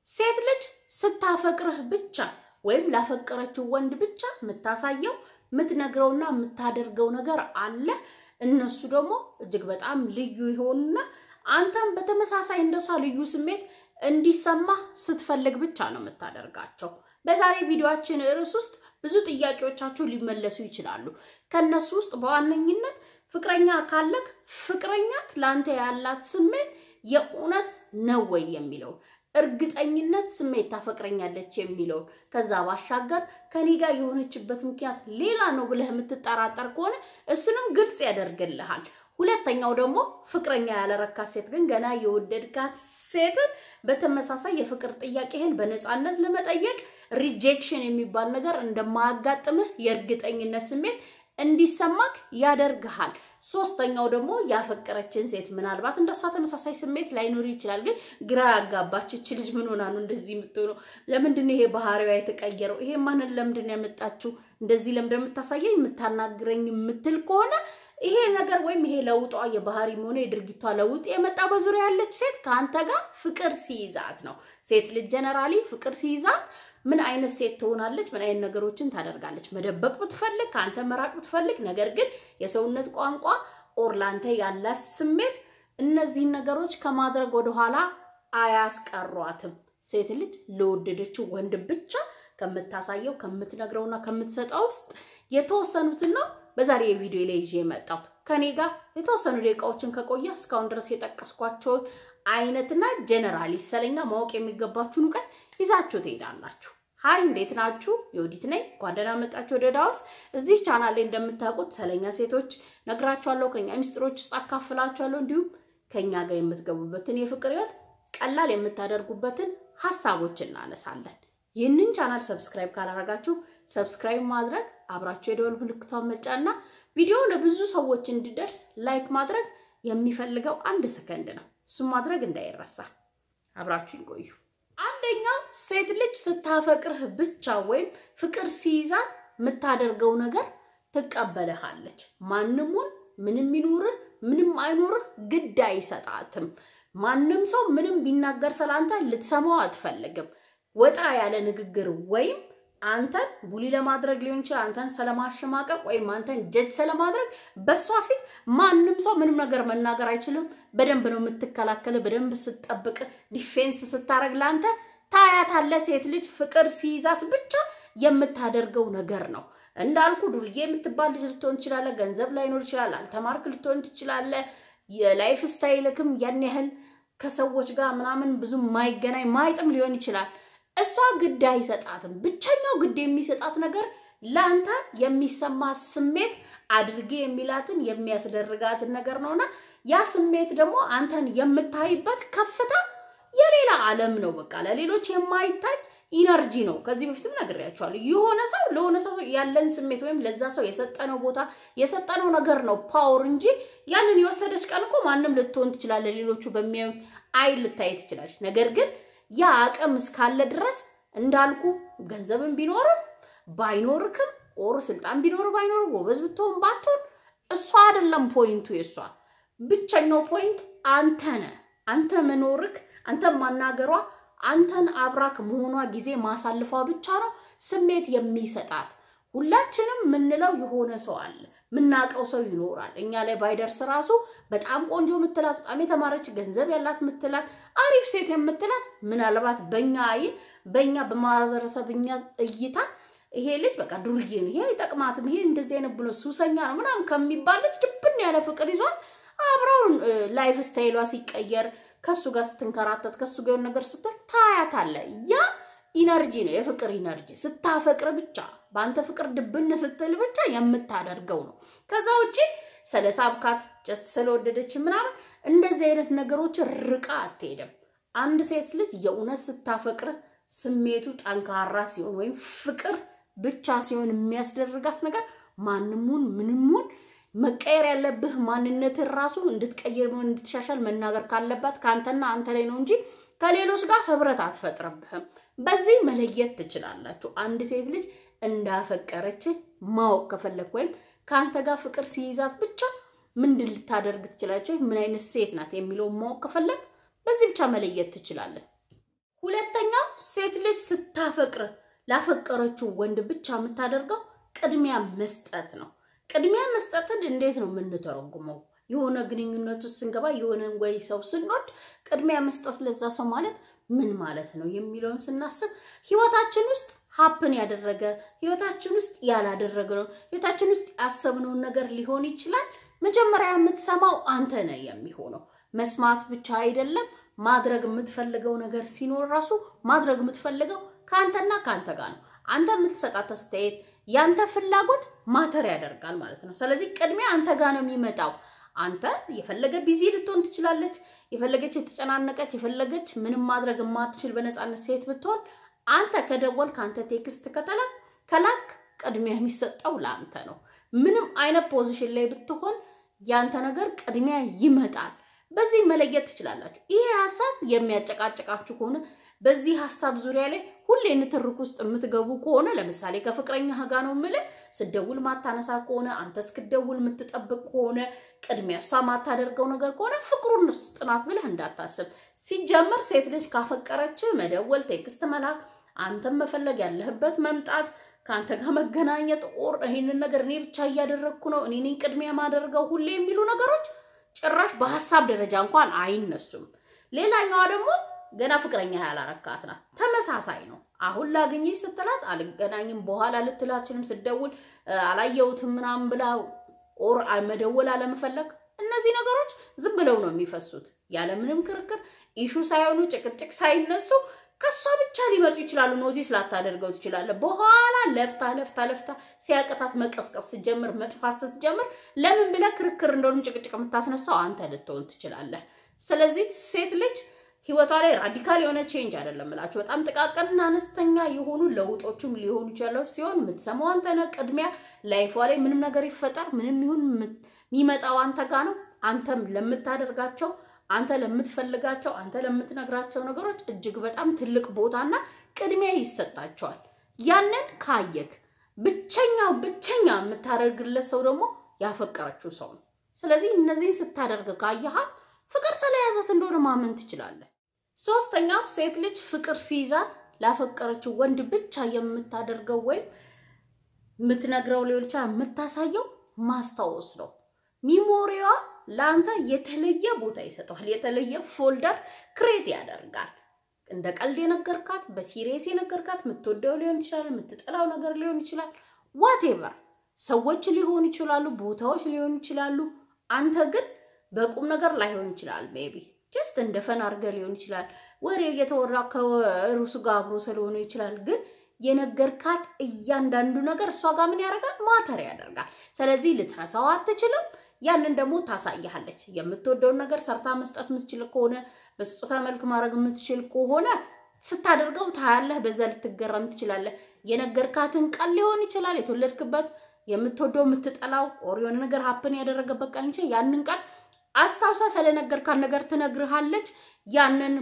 ሴት ልጅ ስታፈቅርህ ብቻ ወይም ላፈቀረችው ወንድ ብቻ የምታሳየው የምትነግረውና የምታደርገው ነገር አለ። እነሱ ደግሞ እጅግ በጣም ልዩ ይሆንና አንተም በተመሳሳይ እንደሷ ልዩ ስሜት እንዲሰማ ስትፈልግ ብቻ ነው የምታደርጋቸው። በዛሬ ቪዲዮአችን ርዕስ ውስጥ ብዙ ጥያቄዎቻችሁ ሊመለሱ ይችላሉ። ከነሱ ውስጥ በዋነኝነት ፍቅረኛ ካለክ ፍቅረኛክ ላንተ ያላት ስሜት የኡነት ነው ወይ የሚለው እርግጠኝነት ስሜት ታፈቅረኛለች የሚለው ከዛ ባሻገር ከኔ ጋር የሆነችበት ምክንያት ሌላ ነው ብለህ የምትጠራጠር ከሆነ እሱንም ግልጽ ያደርግልሃል። ሁለተኛው ደግሞ ፍቅረኛ ያለረካት ሴት ግን ገና የወደድካት ሴትን በተመሳሳይ የፍቅር ጥያቄህን በነፃነት ለመጠየቅ ሪጀክሽን የሚባል ነገር እንደማያጋጥምህ የእርግጠኝነት ስሜት እንዲሰማክ ያደርግሃል። ሶስተኛው ደግሞ ያፈቀረችን ሴት ምናልባት እንደሷ ተመሳሳይ ስሜት ላይኖር ይችላል ግን ግራ ያጋባች እቺ ልጅ ምን ሆና ነው እንደዚህ የምትሆነው? ለምንድን ነው ይሄ ባህሪዋ የተቀየረው? ይሄ ማንን ለምንድን ነው ያመጣችው? እንደዚህ ለምንድን ነው የምታሳየኝ የምታናግረኝ የምትል ከሆነ ይሄ ነገር ወይም ይሄ ለውጧ የባህሪ ሆነ የድርጊቷ ለውጥ የመጣ በዙሪያ ያለች ሴት ካንተ ጋር ፍቅር ሲይዛት ነው። ሴት ልጅ ጀነራሊ ፍቅር ሲይዛት ምን አይነት ሴት ትሆናለች? ምን አይነት ነገሮችን ታደርጋለች? መደበቅ ብትፈልግ ካንተ መራቅ ብትፈልግ ነገር ግን የሰውነት ቋንቋ ኦርላንተ ያላት ስሜት እነዚህ ነገሮች ከማድረግ ወደ ኋላ አያስቀሯትም። ሴት ልጅ ለወደደችው ወንድ ብቻ ከምታሳየው ከምትነግረውና ከምትሰጠው ውስጥ የተወሰኑትን ነው በዛሬ ቪዲዮ ላይ ይዤ መጣሁ። ከኔ ጋር የተወሰኑ ደቂቃዎችን ከቆያ እስካሁን ድረስ የጠቀስኳቸው አይነትና ጀነራሊ ሰለኛ ማወቅ የሚገባችሁን ዕውቀት ይዛችሁ ትሄዳላችሁ። ሃይ እንዴት ናችሁ? ዮዲት ነኝ። ጓደና መጣችሁ ወደ ዳውስ። እዚህ ቻናል ላይ እንደምታውቁት ሰለኛ ሴቶች ነግራችኋለሁ፣ ከኛ ሚስጥሮች ውስጥ አካፍላችኋለሁ። እንዲሁም ከኛ ጋር የምትገቡበትን የፍቅር ህይወት ቀላል የምታደርጉበትን ሐሳቦች እናነሳለን። ይህንን ቻናል ሰብስክራይብ ካላረጋችሁ ሰብስክራይብ ማድረግ አብራችሁ የደወል ምልክቷን መጫንና ቪዲዮ ለብዙ ሰዎች እንዲደርስ ላይክ ማድረግ የሚፈልገው 1 ሰከንድ ነው። እሱ ማድረግ እንዳይረሳ። አብራችሁኝ ቆዩ። አንደኛው ሴት ልጅ ስታፈቅርህ ብቻ ወይም ፍቅር ሲይዛት የምታደርገው ነገር ትቀበልሃለች። ማንሙን ምንም ይኑርህ ምንም አይኑርህ ግድ አይሰጣትም። ማንም ሰው ምንም ቢናገር ሰላንታ ልትሰማው አትፈልግም። ወጣ ያለ ንግግር ወይም አንተን ቡሊ ለማድረግ ሊሆን ይችላል፣ አንተን ሰለማሽማቀቅ ወይም አንተን ጀጅ ሰለማድረግ በሷ ፊት ማንም ሰው ምንም ነገር መናገር አይችልም። በደንብ ነው የምትከላከለ፣ በደንብ ስትጠብቅ ዲፌንስ ስታረግ ላንተ ታያታለ። ሴት ልጅ ፍቅር ሲይዛት ብቻ የምታደርገው ነገር ነው። እንዳልኩ ዱርዬ የምትባል ልጅ ልትሆን ትችላለህ፣ ገንዘብ ላይኖር ይችላል፣ አልተማርክ ልትሆን ትችላለህ፣ የላይፍ ስታይልክም ያን ያህል ከሰዎች ጋር ምናምን ብዙ ማይገናኝ ማይጥም ሊሆን ይችላል። እሷ ግድ አይሰጣትም። ብቻኛው ግድ የሚሰጣት ነገር ላንተ የሚሰማ ስሜት አድርጌ የሚላትን የሚያስደርጋትን ነገር ነውና ያ ስሜት ደግሞ አንተን የምታይበት ከፍታ የሌላ ዓለም ነው። በቃ ለሌሎች የማይታይ ኢነርጂ ነው። ከዚህ በፊትም ነግሬያችኋለሁ። የሆነ ሰው ለሆነ ሰው ያለን ስሜት ወይም ለዛ ሰው የሰጠነው ቦታ የሰጠነው ነገር ነው ፓወር እንጂ ያንን የወሰደች ቀን እኮ ማንም ልትሆን ትችላለች። ሌሎቹ በሚያዩ አይ ልታይ ትችላለች። ነገር ግን ያ አቅም እስካለ ድረስ እንዳልኩ ገንዘብም ቢኖር ባይኖርክም ኦር ስልጣን ቢኖር ባይኖር ወበዝ ብትሆን ባትሆን እሷ አይደለም ፖይንቱ። የሷ ብቸኛው ፖይንት አንተ ነህ። አንተ መኖርክ፣ አንተ ማናገሯ፣ አንተን አብራክ መሆኗ ጊዜ ማሳልፏ ብቻ ነው ስሜት የሚሰጣት። ሁላችንም ምንለው የሆነ ሰው አለ፣ ምናቀው ሰው ይኖራል። እኛ ላይ ባይደርስ ራሱ በጣም ቆንጆ ምትላት፣ በጣም የተማረች ገንዘብ ያላት ምትላት፣ አሪፍ ሴት የምትላት ምናልባት በእኛ አይን በእኛ በማህበረሰብኛ እይታ ይሄ ልጅ በቃ ዱርዬ ነው፣ ይሄ አይጠቅማትም፣ ይሄ እንደዚህ አይነት ብሎ ሱሰኛ ነው ምናምን ከሚባል ልጅ ድብን ያለ ፍቅር ይዟል። አብራው ላይፍ ስታይሏ ሲቀየር ከሱ ጋር ስትንከራተት ከሱ ጋር ነገር ስትል ታያታለ። ያ ኢነርጂ ነው፣ የፍቅር ኢነርጂ። ስታፈቅር ብቻ ባንተ ፍቅር ድብን ስትል ብቻ የምታደርገው ነው። ከዛ ውጪ ሰለሳብካት ጀስት ስለወደደች ምናምን እንደዚህ አይነት ነገሮች ርቃ አትሄድም። አንድ ሴት ልጅ የኡነት ስታፈቅር ስሜቱ ጠንካራ ሲሆን ወይም ፍቅር ብቻ ሲሆን የሚያስደርጋት ነገር ማንሙን ምንሙን መቀየር ያለብህ ማንነት ራሱ እንድትቀየር ነው እንድትሻሻል መናገር ካለባት ካንተና አንተ ላይ ነው እንጂ ከሌሎች ጋር ህብረት አትፈጥርብህም። በዚህ መለየት ትችላላችሁ። አንድ ሴት ልጅ እንዳፈቀረች ማወቅ ከፈለክ ወይም ካንተ ጋር ፍቅር ሲይዛት ብቻ ምንድን ልታደርግ ትችላለች፣ ምን አይነት ሴት ናት የሚለው ማወቅ ከፈለክ በዚህ ብቻ መለየት ትችላለህ። ሁለተኛው ሴት ልጅ ስታፈቅር ላፈቀረችው ወንድ ብቻ የምታደርገው ቅድሚያ መስጠት ነው። ቅድሚያ መስጠትን እንዴት ነው የምንተረጉመው? የሆነ ግንኙነት ውስጥ ስንገባ የሆነ ወይ ሰው ስንወድ ቅድሚያ መስጠት ለዛ ሰው ማለት ምን ማለት ነው የሚለውን ስናስብ ህይወታችን ውስጥ ሀፕን ያደረገ ህይወታችን ውስጥ ያላደረገ ነው ህይወታችን ውስጥ ያሰብነው ነገር ሊሆን ይችላል። መጀመሪያ የምትሰማው አንተ ነህ የሚሆነው። መስማት ብቻ አይደለም ማድረግ የምትፈልገው ነገር ሲኖር ራሱ ማድረግ የምትፈልገው ካንተና ካንተ ጋር ነው። አንተ የምትሰጣት አስተያየት ያንተ ፍላጎት ማተር ያደርጋል ማለት ነው። ስለዚህ ቅድሚያ አንተ ጋር ነው የሚመጣው። አንተ የፈለገ ቢዚ ልትሆን ትችላለች፣ የፈለገች የተጨናነቀች የፈለገች ምንም ማድረግ የማትችል በነፃነት ሴት ብትሆን አንተ ከደወልክ አንተ ቴክስት ከላክ ቅድሚያ የሚሰጠው ለአንተ ነው። ምንም አይነት ፖዚሽን ላይ ብትሆን ያንተ ነገር ቅድሚያ ይመጣል። በዚህ መለየት ትችላላችሁ። ይሄ ሐሳብ የሚያጨቃጨቃችሁ ከሆነ በዚህ ሐሳብ ዙሪያ ላይ ሁሌ ንትርክ ውስጥ የምትገቡ ከሆነ ለምሳሌ ከፍቅረኛ ጋር ነው ማለት ስደውል ማታነሳ ከሆነ አንተ እስክደውል የምትጠብቅ ከሆነ ቅድሚያ እሷ ማታደርገው ነገር ከሆነ ፍቅሩን ጥናት ብለህ እንዳታስብ። ሲጀመር ሴት ልጅ ካፈቀረች መደወል ቴክስት መላክ አንተም መፈለግ ያለህበት መምጣት ካንተ ጋር መገናኘት ኦር ይሄንን ነገር እኔ ብቻ ያደረኩ ነው እኔ ነኝ ቅድሚያ ማደርገው ሁሌ የሚሉ ነገሮች ጭራሽ በሐሳብ ደረጃ እንኳን አይነሱም። ሌላኛው ደግሞ ገና ፍቅረኛ ያላረካት ናት። ተመሳሳይ ነው። አሁን ላግኝሽ ስትላት አልገናኝም በኋላ ልትላችንም ስደውል አላየውትም ምናምን ብላ ኦር መደወል አለመፈለግ እነዚህ ነገሮች ዝም ብለው ነው የሚፈሱት ያለ ምንም ክርክር ኢሹ ሳይሆኑ ጭቅጭቅ ሳይነሱ ከሷ ብቻ ሊመጡ ይችላሉ። ኖቲስ ላታደርገው ትችላለህ። በኋላ ለፍታ ሲያቀታት መቀስቀስ ጀምር መጥፋት ስትጀምር ለምን ብለ ክርክር እንደውም ጭቅጭቅ የምታስነሳው አንተ ልትሆን ትችላለህ። ስለዚህ ሴት ልጅ ህይወቷ ላይ ራዲካል የሆነ ቼንጅ አይደለም እላችሁ በጣም ጥቃቅንና አነስተኛ የሆኑ ለውጦችም ሊሆኑ ይችላል ሲሆን የምትሰማው አንተ ነህ። ቅድሚያ ላይፏ ላይ ምንም ነገር ይፈጠር ምንም ይሁን የሚመጣው አንተ ጋር ነው። አንተም ለምታደርጋቸው አንተ ለምትፈልጋቸው አንተ ለምትነግራቸው ነገሮች እጅግ በጣም ትልቅ ቦታና ቅድሚያ ይሰጣቸዋል። ያንን ካየክ ብቸኛ የምታደርግለት ሰው ደግሞ ያፈቀረችው ሰው ነው። ስለዚህ እነዚህን ስታደርግ ካየሃት ፍቅር ስለያዘት እንደሆነ ማመን ትችላለህ። ሶስተኛው ሴት ልጅ ፍቅር ሲይዛት ላፈቀረችው ወንድ ብቻ የምታደርገው ወይ የምትነግረው ሊሆን ይችላል የምታሳየው ማስታወስ ነው። ሚሞሪዋ ላንተ የተለየ ቦታ ይሰጣል። የተለየ ፎልደር ክሬት ያደርጋል። እንደ ቀልድ የነገርካት በሲሪየስ የነገርካት የምትወደው ሊሆን ይችላል የምትጠላው ነገር ሊሆን ይችላል whatever ሰዎች ሊሆን ይችላሉ ቦታዎች ሊሆን ይችላሉ። አንተ ግን በቁም ነገር ላይሆን ይችላል ሜቢ just እንደፈን አርገ ሊሆን ይችላል ወሬ እየተወራ ከሩስ ጋር አብሮ ስለሆነ ይችላል ግን የነገርካት እያንዳንዱ ነገር እሷ ጋር ምን ያደርጋል ማተር ያደርጋል። ስለዚህ ልትረሳው አትችልም። ያንን ደግሞ ታሳያለች። የምትወደው ነገር ሰርታ መስጠት የምትችል ከሆነ በስጦታ መልክ ማድረግ የምትችል ከሆነ ስታደርገው ታያለህ። በዛ ልትገረም ትችላለህ። የነገርካትን ቃል ሊሆን ይችላል የተወለድክበት የምትወደው የምትጠላው ኦር የሆነ ነገር ሀፕን ያደረገበት ቃል እንጂ ያንን ቃል አስታውሳ ስለነገርካት ነገር ትነግርሃለች። ያንን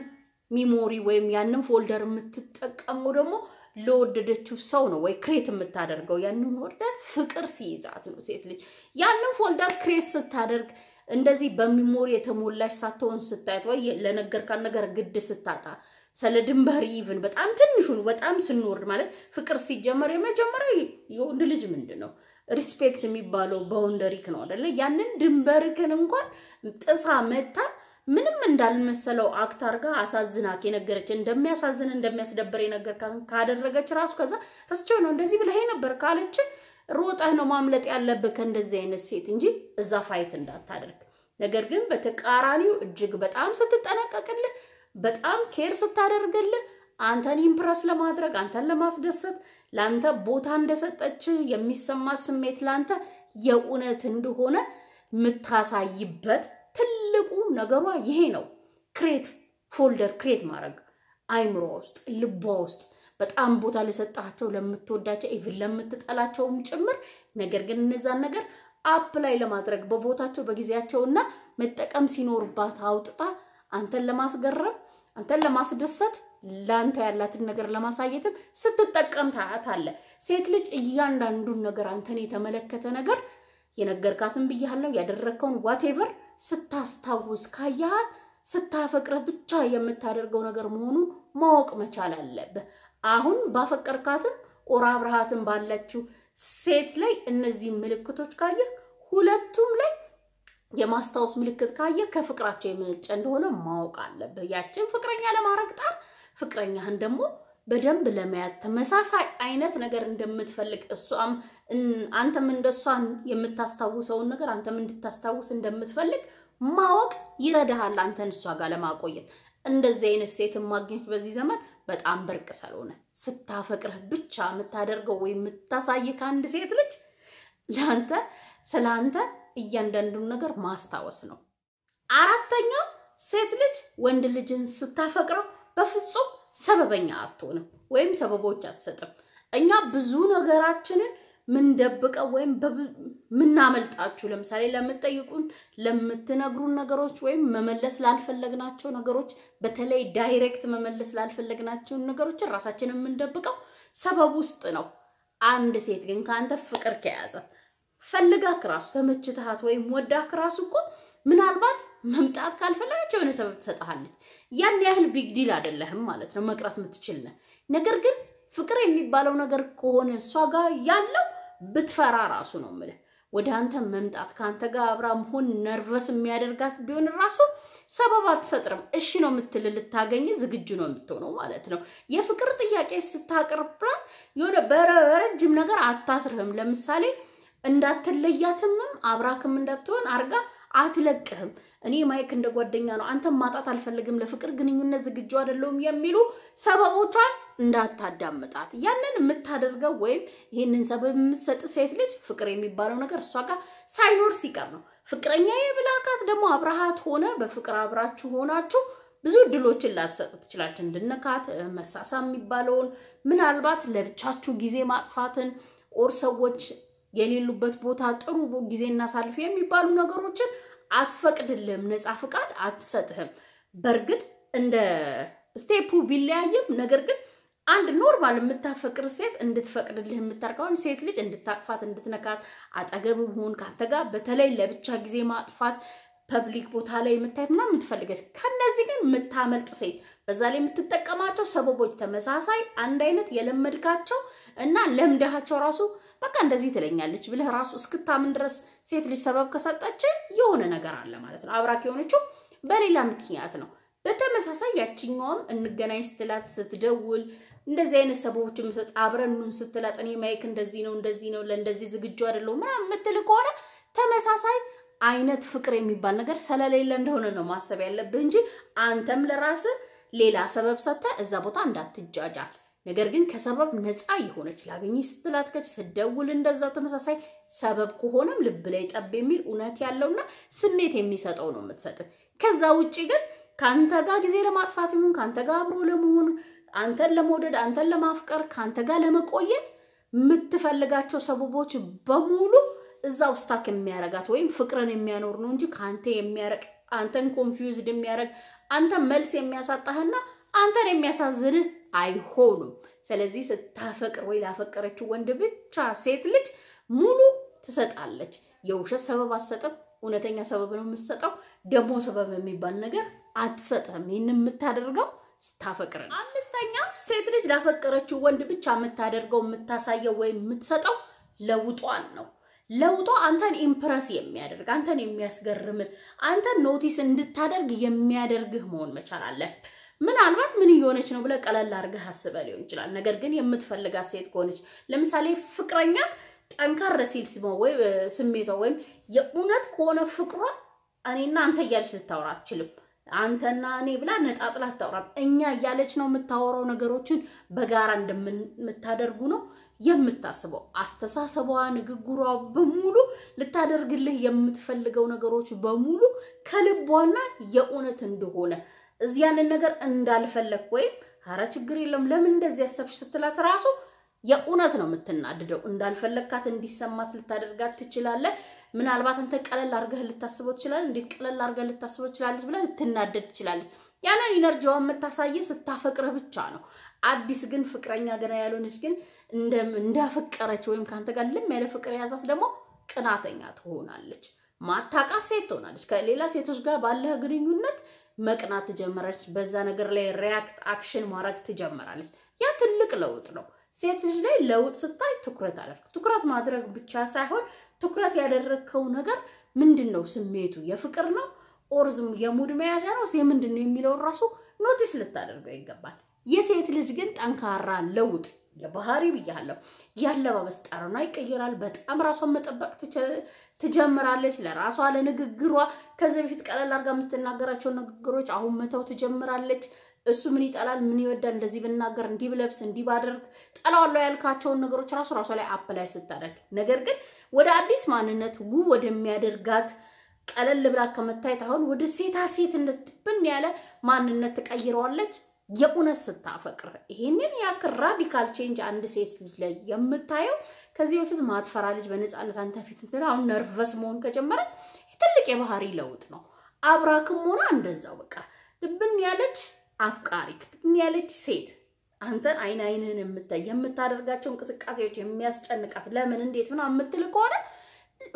ሚሞሪ ወይም ያንን ፎልደር የምትጠቀመው ደግሞ ለወደደችው ሰው ነው ወይ ክሬት የምታደርገው ያንን ፎልደር ፍቅር ሲይዛት ነው። ሴት ልጅ ያንን ፎልደር ክሬት ስታደርግ እንደዚህ በሚሞሪ የተሞላሽ ሳትሆን ስታይት ወይ ለነገርካት ነገር ግድ ስታጣ ሰለድንበር ኢቭን በጣም ትንሹን በጣም ስንወርድ ማለት ፍቅር ሲጀመር የመጀመሪያ የወንድ ልጅ ምንድነው ሪስፔክት የሚባለው ባውንደሪክ ነው አይደለ? ያንን ድንበርክን እንኳን ጥሳ መታ ምንም እንዳልመሰለው አክታር ጋር አሳዝናክ የነገረች እንደሚያሳዝን እንደሚያስደብር የነገርካን ካደረገች ራሱ ከዛ ረስቸው ነው እንደዚህ ብለህ ነበር ካለች ሮጠህ ነው ማምለጥ ያለብህ ከእንደዚህ አይነት ሴት እንጂ እዛ ፋይት እንዳታደርግ። ነገር ግን በተቃራኒው እጅግ በጣም ስትጠነቀቅልህ በጣም ኬር ስታደርግልህ አንተን ኢምፕረስ ለማድረግ አንተን ለማስደሰት ላንተ ቦታ እንደሰጠች የሚሰማ ስሜት ላንተ የኡነት እንደሆነ ምታሳይበት ትልቁ ነገሯ ይሄ ነው። ክሬት ፎልደር ክሬት ማድረግ አይምሮ ውስጥ ልቧ ውስጥ በጣም ቦታ ለሰጣቸው ለምትወዳቸው ኢቭን ለምትጠላቸውም ጭምር ነገር ግን እነዛን ነገር አፕላይ ለማድረግ በቦታቸው በጊዜያቸውና መጠቀም ሲኖርባት አውጥታ አንተን ለማስገረም አንተን ለማስደሰት ላንተ ያላትን ነገር ለማሳየትም ስትጠቀም ታያታለህ። ሴት ልጅ እያንዳንዱን ነገር አንተን የተመለከተ ነገር የነገርካትን ብያለሁ ያደረከውን whatever ስታስታውስ ካያት ስታፈቅረህ ብቻ የምታደርገው ነገር መሆኑን ማወቅ መቻል አለብህ። አሁን ባፈቀርካትም ኦራ አብርሃትን ባለችው ሴት ላይ እነዚህ ምልክቶች ካየህ ሁለቱም ላይ የማስታወስ ምልክት ካየህ ከፍቅራቸው የመነጨ እንደሆነ ማወቅ አለብህ። ያችን ፍቅረኛ ለማድረግ ጣር፣ ፍቅረኛህን ደግሞ በደንብ ለማያዝ ተመሳሳይ አይነት ነገር እንደምትፈልግ እሷም አንተም እንደሷን የምታስታውሰውን ነገር አንተም እንድታስታውስ እንደምትፈልግ ማወቅ ይረዳሃል አንተን እሷ ጋር ለማቆየት። እንደዚህ አይነት ሴት ማግኘት በዚህ ዘመን በጣም ብርቅ ስለሆነ ስታፈቅርህ ብቻ የምታደርገው ወይ የምታሳይ ከአንድ ሴት ልጅ ላንተ ስላንተ እያንዳንዱን ነገር ማስታወስ ነው። አራተኛው ሴት ልጅ ወንድ ልጅን ስታፈቅረው በፍጹም ሰበበኛ አትሆንም ወይም ሰበቦች አትሰጥም። እኛ ብዙ ነገራችንን ምን ደብቀው ወይም ምናመልጣችሁ ለምሳሌ ለምትጠይቁን ለምትነግሩን ነገሮች ወይም መመለስ ላልፈለግናቸው ነገሮች በተለይ ዳይሬክት መመለስ ላልፈለግናቸው ነገሮች ራሳችንን ምን ደብቀው ሰበብ ውስጥ ነው። አንድ ሴት ግን ካንተ ፍቅር ከያዛት ፈልጋክ ራሱ ተመችተሃት ወይም ወዳክ ራሱ እኮ ምናልባት መምጣት ካልፈለገች የሆነ ሰበብ ትሰጣለች። ያን ያህል ቢግ ዲል አይደለም ማለት ነው መቅረት የምትችል ነው። ነገር ግን ፍቅር የሚባለው ነገር ከሆነ እሷ ጋር ያለው ብትፈራ ራሱ ነው ማለት ወደ አንተ መምጣት ካንተ ጋር አብራ መሆን ነርቨስ የሚያደርጋት ቢሆን ራሱ ሰበብ አትፈጥርም። እሺ ነው የምትል ልታገኝ ዝግጁ ነው የምትሆነው ማለት ነው። የፍቅር ጥያቄ ስታቀርብላት የሆነ በረጅም ነገር አታስርህም። ለምሳሌ እንዳትለያትም አብራክም እንዳትሆን አርጋ አትለቅህም። እኔ ማይክ እንደ ጓደኛ ነው አንተ ማጣት አልፈልግም ለፍቅር ግንኙነት ዝግጁ አይደለም የሚሉ ሰበቦቿን እንዳታዳምጣት። ያንን የምታደርገው ወይም ይሄንን ሰበብ የምትሰጥ ሴት ልጅ ፍቅር የሚባለው ነገር እሷ ጋር ሳይኖር ሲቀር ነው። ፍቅረኛዬ ብላካት ደግሞ አብራሃት ሆነ በፍቅር አብራችሁ ሆናችሁ ብዙ ድሎችን ላትሰጥ ትችላለች። እንድነካት መሳሳም የሚባለውን ምናልባት ለብቻችሁ ጊዜ ማጥፋትን ኦር ሰዎች የሌሉበት ቦታ ጥሩ ጊዜና ሳልፍ የሚባሉ ነገሮችን አትፈቅድልህም። ነፃ ፍቃድ አትሰጥህም። በርግጥ እንደ ስቴፑ ቢለያይም ነገር ግን አንድ ኖርማል የምታፈቅር ሴት እንድትፈቅድልህ የምታርጋውን ሴት ልጅ እንድታቅፋት እንድትነካት አጠገብ ሆን ካንተ ጋር በተለይ ለብቻ ጊዜ ማጥፋት ፐብሊክ ቦታ ላይ የምታይምና የምትፈልገት ከነዚህ ግን የምታመልጥ ሴት በዛ ላይ የምትጠቀማቸው ሰበቦች ተመሳሳይ አንድ አይነት የለመድካቸው እና ለምደሃቸው ራሱ በቃ እንደዚህ ትለኛለች ብለህ ራሱ እስክታምን ድረስ ሴት ልጅ ሰበብ ከሰጠች የሆነ ነገር አለ ማለት ነው። አብራክ የሆነችው በሌላ ምክንያት ነው። በተመሳሳይ ያቺኛውም እንገናኝ ስትላት ስትደውል እንደዚህ አይነት ሰበቦች መስጠት አብረን ስትላት እኔ ማይክ እንደዚህ ነው ለእንደዚህ ዝግጁ አይደለም ምናምን የምትል ከሆነ ተመሳሳይ አይነት ፍቅር የሚባል ነገር ስለሌለ እንደሆነ ነው ማሰብ ያለብህ እንጂ አንተም ለራስህ ሌላ ሰበብ ሰጥተህ እዛ ቦታ እንዳትጃጃል። ነገር ግን ከሰበብ ነፃ ይሆነች ላገኝ ስትላት ከች ስደውል እንደዛው ተመሳሳይ ሰበብ ከሆነም ልብ ላይ ጠብ የሚል እውነት ያለውና ስሜት የሚሰጠው ነው የምትሰጥ። ከዛ ውጪ ግን ካንተ ጋር ጊዜ ለማጥፋት ይሁን ካንተ ጋር አብሮ ለመሆን አንተን ለመውደድ አንተን ለማፍቀር ካንተ ጋር ለመቆየት የምትፈልጋቸው ሰበቦች በሙሉ እዛው ስታክ የሚያረጋት ወይም ፍቅርን የሚያኖር ነው እንጂ ካንተ የሚያረቅ አንተን ኮንፊውዝድ የሚያረግ አንተ መልስ የሚያሳጣህና አንተን የሚያሳዝንህ አይሆንም። ስለዚህ ስታፈቅር ወይ ላፈቀረችው ወንድ ብቻ ሴት ልጅ ሙሉ ትሰጣለች። የውሸት ሰበብ አትሰጥም። እውነተኛ ሰበብ ነው የምትሰጠው። ደሞ ሰበብ የሚባል ነገር አትሰጥም። ይሄን የምታደርገው ስታፈቅር ነው። አምስተኛው ሴት ልጅ ላፈቀረችው ወንድ ብቻ የምታደርገው የምታሳየው ወይ የምትሰጠው ለውጧን ነው። ለውጧ አንተን ኢምፕረስ የሚያደርግ አንተን የሚያስገርም አንተን ኖቲስ እንድታደርግ የሚያደርግህ መሆን መቻል አለበት። ምናልባት ምን እየሆነች ነው ብለህ ቀለል አድርገህ አስበህ ሊሆን ይችላል። ነገር ግን የምትፈልጋት ሴት ከሆነች ለምሳሌ ፍቅረኛ ጠንካራ ሲል ወይ ስሜቷ ወይም የእውነት ከሆነ ፍቅሯ እኔና አንተ እያለች ልታወራ አትችልም። አንተና እኔ ብላ ነጣጥላ አታወራም። እኛ እያለች ነው የምታወራው። ነገሮችን በጋራ እንደምታደርጉ ነው የምታስበው። አስተሳሰቧ ንግግሯ በሙሉ ልታደርግልህ የምትፈልገው ነገሮች በሙሉ ከልቧና የእውነት እንደሆነ እዚያንን ነገር እንዳልፈለክ ወይ አራ ችግር የለም ለምን እንደዚህ ያሰብሽ ስትላት ራሱ የእውነት ነው የምትናደደው። እንዳልፈለካት እንዲሰማት ልታደርጋት ትችላለህ። ምናልባት አንተ ቀለል አርገህ ልታስበው ትችላለህ። እንዴት ቀለል አርገህ ልታስበው ትችላለህ ብለህ ልትናደድ ትችላለህ። ያንን ኢነርጂዋን የምታሳየ ስታፈቅረህ ብቻ ነው። አዲስ ግን ፍቅረኛ ገና ያልሆነች ግን እንዳፈቀረች ወይም ካንተ ጋር ልም ያለ ፍቅር ያዛት ደግሞ ቅናተኛ ትሆናለች። ማታቃ ሴት ትሆናለች። ከሌላ ሴቶች ጋር ባለህ ግንኙነት መቅናት ትጀምራለች በዛ ነገር ላይ ሪያክት አክሽን ማድረግ ትጀምራለች ያ ትልቅ ለውጥ ነው ሴት ልጅ ላይ ለውጥ ስታይ ትኩረት ማድረግ ብቻ ሳይሆን ትኩረት ያደረከው ነገር ምንድነው ስሜቱ የፍቅር ነው ኦርዝም የሙድ መያዣ ነው ምንድነው የሚለው ራሱ ኖቲስ ልታደርገው ይገባል የሴት ልጅ ግን ጠንካራ ለውጥ የባህሪ ብያለሁ ያለባበስ ጠረኗ ይቀየራል በጣም ራሷን መጠበቅ ትጀምራለች ለራሷ ለንግግሯ ከዚህ በፊት ቀለል አርጋ የምትናገራቸው ንግግሮች አሁን መተው ትጀምራለች እሱ ምን ይጣላል ምን ይወዳል እንደዚህ ብናገር እንዲህ ብለብስ እንዲህ ባደርግ ጠላዋለው ያልካቸው ነገሮች ራሷ ላይ አፕላይ ስታደርግ ነገር ግን ወደ አዲስ ማንነት ወደሚያደርጋት ቀለል ብላ ከመታየት አሁን ወደ ሴትነት ብን ያለ ማንነት ተቀይሯለች የኡነስ ስታፈቅር ይሄንን ያክል ራዲካል ቼንጅ አንድ ሴት ልጅ ላይ የምታየው ከዚህ በፊት ማትፈራ ልጅ በነፃነት አንተ ፊት እንትና አሁን ነርቨስ መሆን ከጀመረ ትልቅ የባህሪ ለውጥ ነው አብራክም ሆነ እንደዛው በቃ ልብን ያለች አፍቃሪክ ልብን ያለች ሴት አንተ አይንህን የምታደርጋቸው እንቅስቃሴዎች የሚያስጨንቃት ለምን እንዴት ምናምን የምትል ከሆነ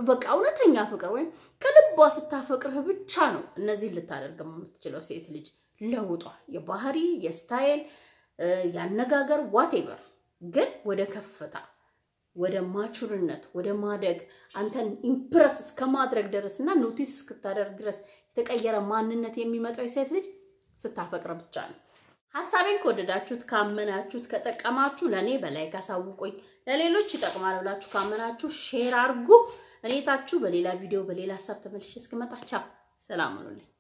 በቃ እውነተኛ ፍቅር ወይ ከልቧ ስታፈቅርህ ብቻ ነው እነዚህ ልታደርግ የምትችለው ሴት ልጅ ለውጧ የባህሪ የስታይል ያነጋገር whatever ግን ወደ ከፍታ ወደ ማቹርነት ወደ ማደግ አንተን ኢምፕረስ ከማድረግ ድረስና ኖቲስ እስክታደርግ ድረስ የተቀየረ ማንነት የሚመጣው ሴት ልጅ ስታፈቅር ብቻ ነው ሐሳቤን ከወደዳችሁት ካመናችሁት ከጠቀማችሁ ለኔ በላይ ካሳውቁኝ ለሌሎች ይጠቅማል ብላችሁ ካመናችሁ ሼር አድርጉ እኔታችሁ በሌላ ቪዲዮ በሌላ ሐሳብ ተመልሼ እስከመጣ ቻው ሰላም ሁኑልኝ